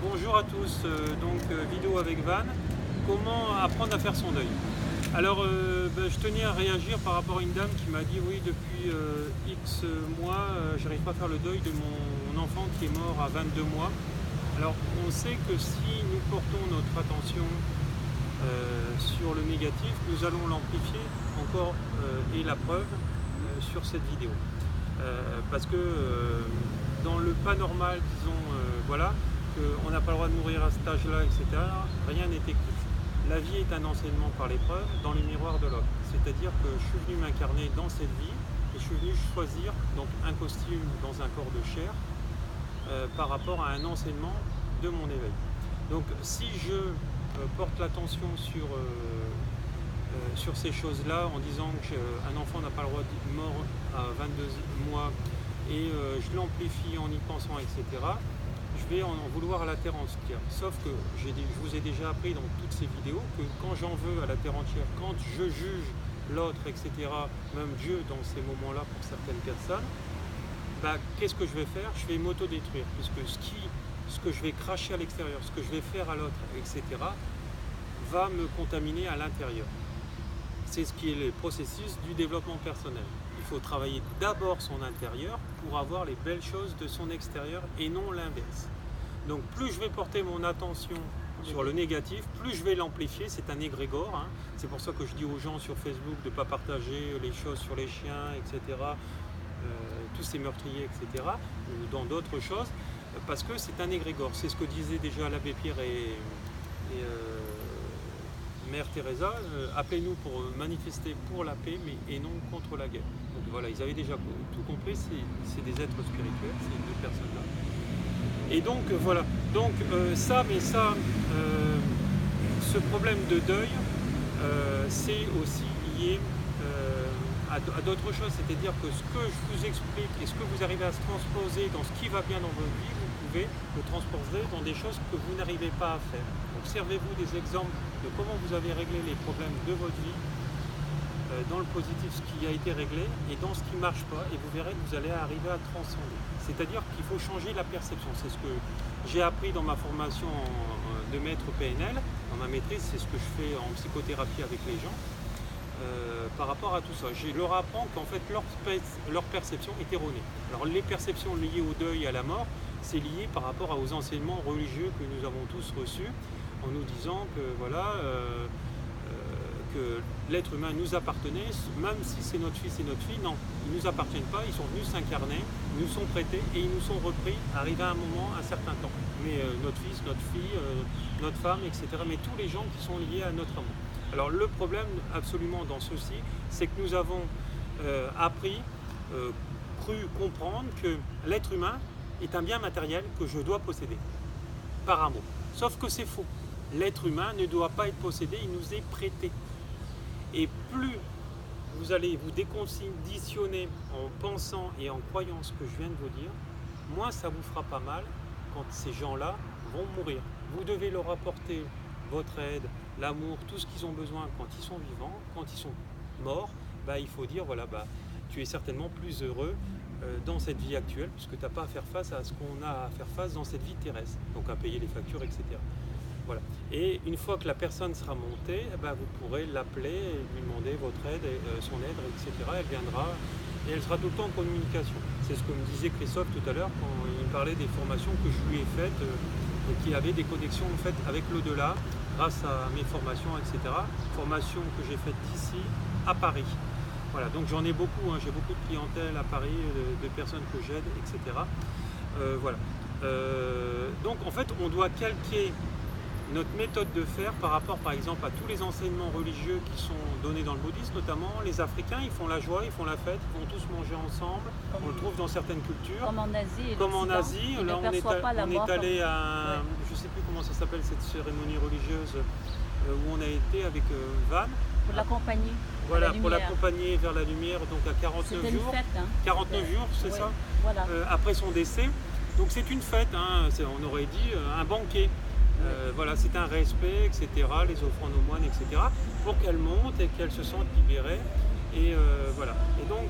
Bonjour à tous, vidéo avec Van, comment apprendre à faire son deuil. Alors je tenais à réagir par rapport à une dame qui m'a dit oui depuis X mois j'arrive pas à faire le deuil de mon enfant qui est mort à 22 mois. Alors on sait que si nous portons notre attention sur le négatif, nous allons l'amplifier encore et la preuve sur cette vidéo. Parce que dans le pas normal, disons, voilà, qu'on n'a pas le droit de mourir à cet âge-là, etc., rien n'est écrit. La vie est un enseignement par l'épreuve dans le miroir de l'autre. C'est-à-dire que je suis venu m'incarner dans cette vie et je suis venu choisir donc un costume dans un corps de chair par rapport à un enseignement de mon éveil. Donc si je porte l'attention sur ces choses-là en disant qu'un enfant n'a pas le droit d'être mort à 22 mois et je l'amplifie en y pensant, etc., je vais en vouloir à la terre entière. Sauf que je vous ai déjà appris dans toutes ces vidéos que quand j'en veux à la terre entière, quand je juge l'autre, etc., même Dieu dans ces moments-là pour certaines personnes, qu'est-ce que je vais faire? Je vais m'auto-détruire, puisque ce que je vais cracher à l'extérieur, ce que je vais faire à l'autre, etc., va me contaminer à l'intérieur. C'est ce qui est le processus du développement personnel. Il faut travailler d'abord son intérieur pour avoir les belles choses de son extérieur et non l'inverse. Donc plus je vais porter mon attention sur le négatif, plus je vais l'amplifier, c'est un égrégore. Hein. C'est pour ça que je dis aux gens sur Facebook de ne pas partager les choses sur les chiens, etc., tous ces meurtriers, etc., ou dans d'autres choses, parce que c'est un égrégore. C'est ce que disait déjà l'abbé Pierre et Mère Teresa, appelez-nous pour manifester pour la paix et non contre la guerre. Donc voilà, ils avaient déjà tout compris, c'est des êtres spirituels, ces deux personnes-là. Et donc voilà, donc ce problème de deuil, c'est aussi lié à d'autres choses, c'est-à-dire que ce que je vous explique et ce que vous arrivez à se transposer dans ce qui va bien dans votre vie, vous pouvez le transposer dans des choses que vous n'arrivez pas à faire. Donc servez-vous des exemples de comment vous avez réglé les problèmes de votre vie, dans le positif ce qui a été réglé et dans ce qui ne marche pas, et vous verrez que vous allez arriver à transcender. C'est-à-dire qu'il faut changer la perception. C'est ce que j'ai appris dans ma formation de maître PNL, dans ma maîtrise, c'est ce que je fais en psychothérapie avec les gens. Par rapport à tout ça, je leur apprends qu'en fait leur perception est erronée. Alors les perceptions liées au deuil et à la mort, c'est lié par rapport aux enseignements religieux que nous avons tous reçus en nous disant que voilà que l'être humain nous appartenait, même si c'est notre fils et notre fille, non, ils ne nous appartiennent pas, ils sont venus s'incarner, ils nous sont prêtés et ils nous sont repris, arrivé à un moment, un certain temps. Mais notre fils, notre fille, notre femme, etc., mais tous les gens qui sont liés à notre amour. Alors le problème absolument dans ceci, c'est que nous avons appris, cru comprendre que l'être humain est un bien matériel que je dois posséder, par amour. Sauf que c'est faux. L'être humain ne doit pas être possédé, il nous est prêté. Et plus vous allez vous déconditionner en pensant et en croyant ce que je viens de vous dire, moins ça vous fera pas mal quand ces gens-là vont mourir. Vous devez leur apporter votre aide, l'amour, tout ce qu'ils ont besoin quand ils sont vivants. Quand ils sont morts, il faut dire voilà, tu es certainement plus heureux dans cette vie actuelle puisque tu n'as pas à faire face à ce qu'on a à faire face dans cette vie terrestre, donc à payer les factures, etc. Voilà. Et une fois que la personne sera montée, vous pourrez l'appeler et lui demander votre aide, son aide, etc. Elle viendra et elle sera tout le temps en communication. C'est ce que me disait Christophe tout à l'heure quand il me parlait des formations que je lui ai faites et qui avaient des connexions en fait avec l'au-delà grâce à mes formations, etc. Formations que j'ai faites d'ici à Paris. Voilà, donc j'en ai beaucoup, j'ai beaucoup de clientèle à Paris, de personnes que j'aide, etc. Voilà. Donc en fait, on doit calquer notre méthode de faire par rapport par exemple à tous les enseignements religieux qui sont donnés dans le bouddhisme, notamment les Africains, ils font la joie, ils font la fête, ils vont tous manger ensemble, on le trouve dans certaines cultures. Comme en Asie. Comme en Asie, là on est allé à, je ne sais plus comment ça s'appelle cette cérémonie religieuse où on a été avec Van. Pour l'accompagner. Voilà, pour l'accompagner vers la lumière, donc à 49 jours. Une fête, 49 jours, c'est ça, voilà. Après son décès. Donc c'est une fête, on aurait dit un banquet. Voilà, c'est un respect, etc., les offrandes aux moines, etc., pour qu'elles montent et qu'elles se sentent libérées. Et voilà. Et donc,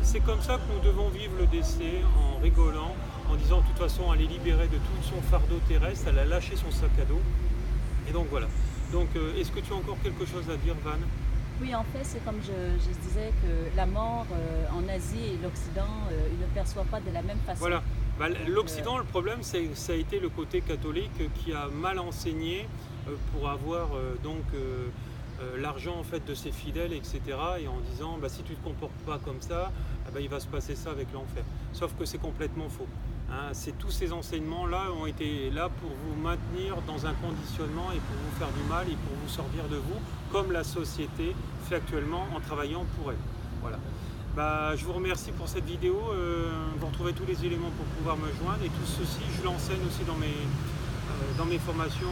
c'est comme ça que nous devons vivre le décès, en rigolant, en disant de toute façon elle est libérée de tout son fardeau terrestre, elle a lâché son sac à dos. Et donc voilà. Donc est-ce que tu as encore quelque chose à dire, Van? Oui, en fait, c'est comme je disais que la mort en Asie et l'Occident, ils ne perçoivent pas de la même façon. Voilà. Bah, Donc, l'Occident, le problème, ça a été le côté catholique qui a mal enseigné pour avoir l'argent en fait de ses fidèles, etc. Et en disant, bah, si tu ne te comportes pas comme ça, bah, il va se passer ça avec l'enfer. Sauf que c'est complètement faux. Hein. Tous ces enseignements-là ont été là pour vous maintenir dans un conditionnement et pour vous faire du mal et pour vous sortir de vous, comme la société fait actuellement en travaillant pour elle. Voilà. Bah, je vous remercie pour cette vidéo. Vous retrouvez tous les éléments pour pouvoir me joindre et tout ceci, je l'enseigne aussi dans mes formations,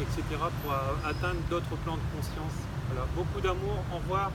etc. pour atteindre d'autres plans de conscience. Voilà. Beaucoup d'amour, au revoir.